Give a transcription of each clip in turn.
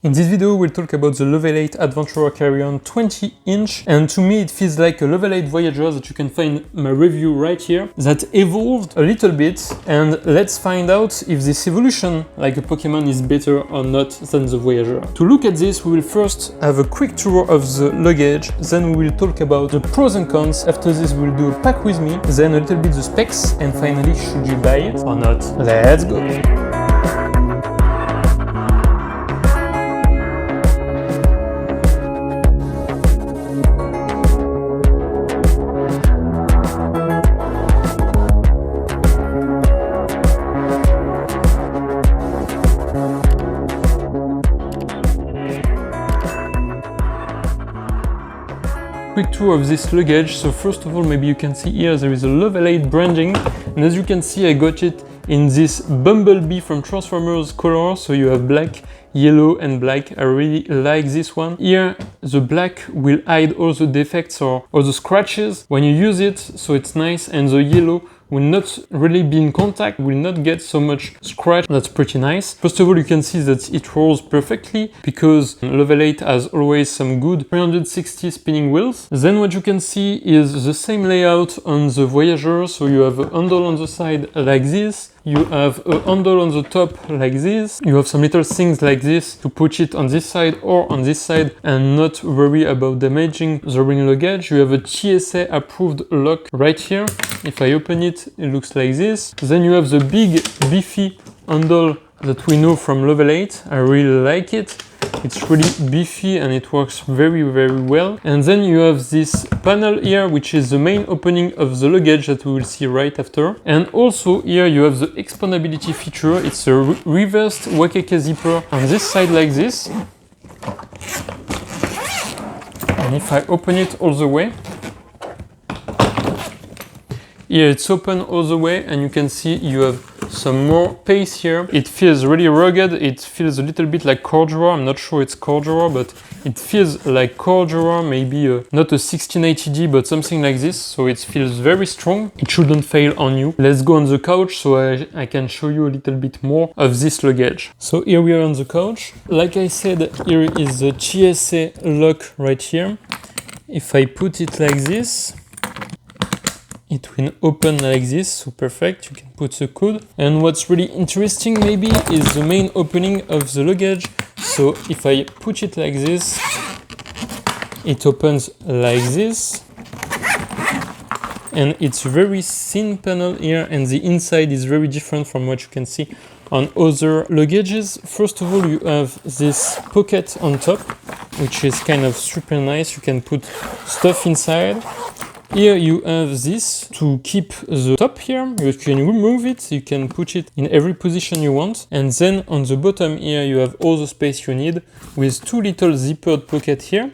In this video we'll talk about the Level 8 Adventurer Carry-On 20-inch, and to me it feels like a Level 8 Voyager that you can find my review right here, that evolved a little bit, and let's find out if this evolution, like a Pokemon, is better or not than the Voyager. To look at this, we will first have a quick tour of the luggage, then we will talk about the pros and cons. After this we'll do a pack with me, then a little bit the specs, and finally should you buy it or not. Let's go! Quick tour of this luggage. So first of all, maybe you can see here there is a Level 8 branding, and as you can see I got it in this Bumblebee from Transformers color, so you have black, yellow and black. I really like this one. Here the black will hide all the defects or the scratches when you use it, so it's nice, and the yellow will not really be in contact, will not get so much scratch. That's pretty nice. First of all, you can see that it rolls perfectly because Level 8 has always some good 360 spinning wheels. Then what you can see is the same layout on the Voyager, so you have a handle on the side like this, you have a handle on the top like this, you have some little things like this to put it on this side or on this side and not worry about damaging the ring luggage. You have a TSA approved lock right here. If I open it, it looks like this. Then you have the big beefy handle that we know from Level 8. I really like it. It's really beefy and it works very well. And then you have this panel here, which is the main opening of the luggage that we will see right after. And also here you have the expandability feature. It's a reversed wakeke zipper on this side like this. And if I open it all the way, here it's open all the way, and you can see you have some more space here. It feels really rugged. It feels a little bit like cord drawer. I'm not sure it's cord drawer, but it feels like cord drawer, maybe not a 1680D, but something like this. So it feels very strong. It shouldn't fail on you. Let's go on the couch so I can show you a little bit more of this luggage. So here we are on the couch. Like I said, here is the TSA lock right here. If I put it like this, it will open like this, so perfect, you can put the code. And what's really interesting maybe is the main opening of the luggage. So if I put it like this, it opens like this. And it's very thin panel here, and the inside is very different from what you can see on other luggages. First of all, you have this pocket on top, which is kind of super nice. You can put stuff inside. Here you have this to keep the top here. You can remove it, you can put it in every position you want. And then on the bottom here you have all the space you need with two little zippered pockets here.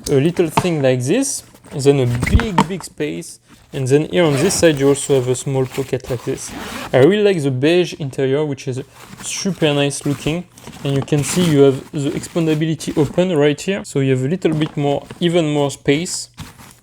A little thing like this, and then a big space. And then here on this side you also have a small pocket like this. I really like the beige interior, which is super nice looking. And you can see you have the expandability open right here. So you have a little bit more, even more space.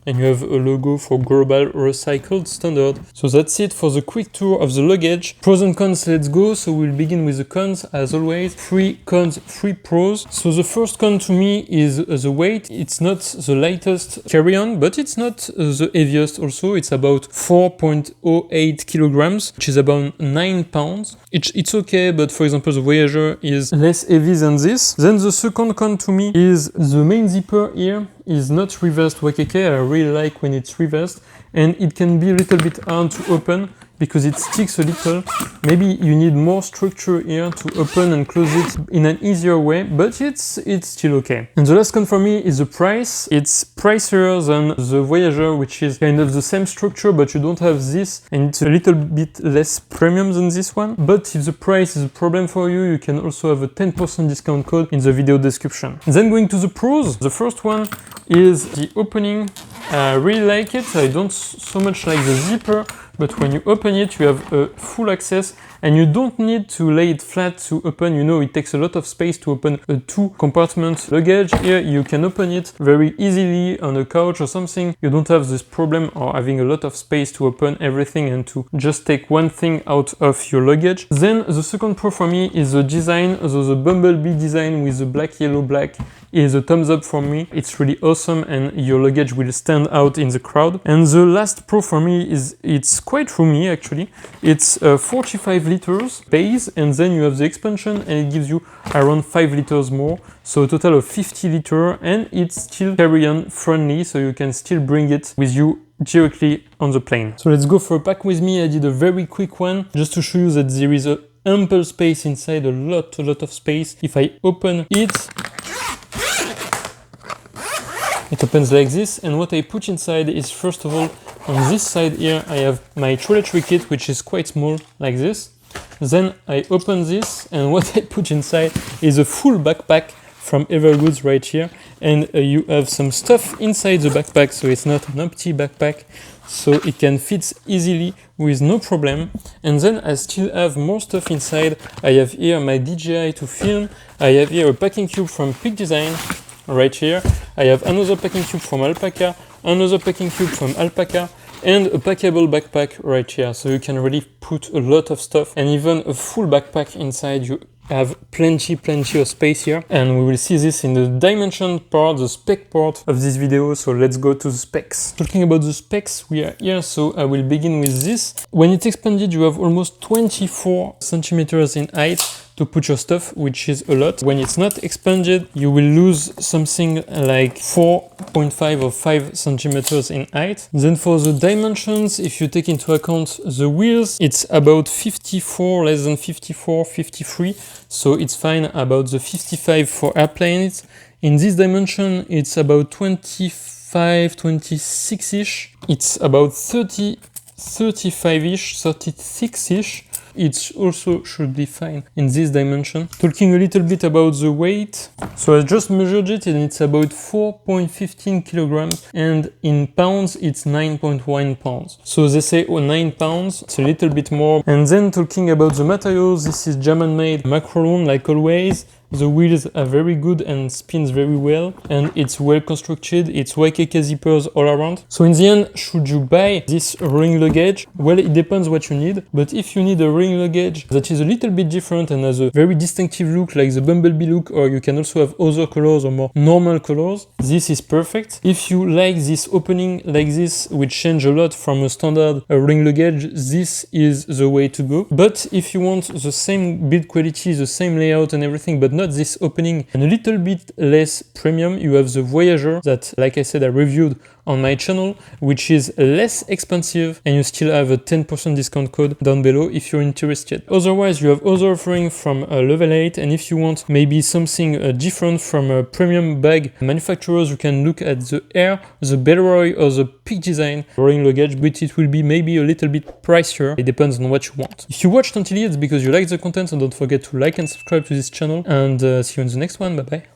And you have a logo for Global Recycled Standard. So that's it for the quick tour of the luggage. Pros and cons, let's go. So we'll begin with the cons as always. 3 cons, 3 pros. So the first con to me is the weight. It's not the lightest carry-on, but it's not the heaviest also. It's about 4.08 kilograms, which is about 9 pounds. It's okay, but for example the Voyager is less heavy than this. Then the second con to me is the main zipper here is not reversed wakeke. I really like when it's reversed, and it can be a little bit hard to open because it sticks a little. Maybe you need more structure here to open and close it in an easier way, but it's still okay. And the last con for me is the price. It's pricier than the Voyager, which is kind of the same structure, but you don't have this, and it's a little bit less premium than this one. But if the price is a problem for you, you can also have a 10% discount code in the video description. And then going to the pros, the first one is the opening. I really like it. I don't so much like the zipper, but when you open it, you have full access and you don't need to lay it flat to open. You know, it takes a lot of space to open a 2-compartment luggage. Here you can open it very easily on a couch or something. You don't have this problem of having a lot of space to open everything and to just take one thing out of your luggage. Then the second pro for me is the design. So the bumblebee design with the black, yellow, black is a thumbs up for me. It's really awesome and your luggage will stand out in the crowd. And the last pro for me is it's quite roomy actually. It's 45 liters base, and then you have the expansion and it gives you around 5 liters more. So a total of 50 liters, and it's still carry-on friendly, so you can still bring it with you directly on the plane. So let's go for a pack with me. I did a very quick one just to show you that there is a ample space inside, a lot of space. If I open it, it opens like this, and what I put inside is, first of all, on this side here, I have my toiletry kit, which is quite small, like this. Then I open this, and what I put inside is a full backpack from Evergoods right here, and you have some stuff inside the backpack, so it's not an empty backpack, so it can fit easily with no problem. And then I still have more stuff inside. I have here my DJI to film. I have here a packing cube from Peak Design right here. I have another packing cube from Alpaka, another packing cube from Alpaka, and a packable backpack right here. So you can really put a lot of stuff, and even a full backpack inside. You have plenty of space here, and we will see this in the dimension part, the spec part of this video. So let's go to the specs. Talking about the specs, we are here, so I will begin with this. When it's expanded, you have almost 24 centimeters in height to put your stuff, which is a lot. When it's not expanded, you will lose something like 4.5 or 5 centimeters in height. Then for the dimensions, if you take into account the wheels, it's about 54, less than 54, 53. So it's fine about the 55 for airplanes. In this dimension, it's about 25, 26-ish. It's about 30, 35-ish, 36-ish. It also should be fine in this dimension. Talking a little bit about the weight. So I just measured it, and it's about 4.15 kilograms, and in pounds it's 9.1 pounds. So they say 9 pounds, it's a little bit more. And then talking about the materials, this is German made Macrolon, like always. The wheels are very good and spins very well, and it's well constructed. It's YKK zippers all around. So in the end, should you buy this ring luggage? Well, it depends what you need, but if you need a ring luggage that is a little bit different and has a very distinctive look, like the bumblebee look, or you can also have other colors or more normal colors, this is perfect. If you like this opening like this, which change a lot from a standard ring luggage, this is the way to go. But if you want the same build quality, the same layout and everything, but not this opening, and a little bit less premium, you have the Voyageur that, like I said, I reviewed on my channel, which is less expensive, and you still have a 10% discount code down below if you're interested. Otherwise, you have other offering from Level 8, and if you want maybe something different from a premium bag manufacturers, you can look at the Air, the Bellroy, or the Peak Design ring luggage, but it will be maybe a little bit pricier. It depends on what you want. If you watched until here, it's because you like the content, so don't forget to like and subscribe to this channel, and see you in the next one. Bye bye.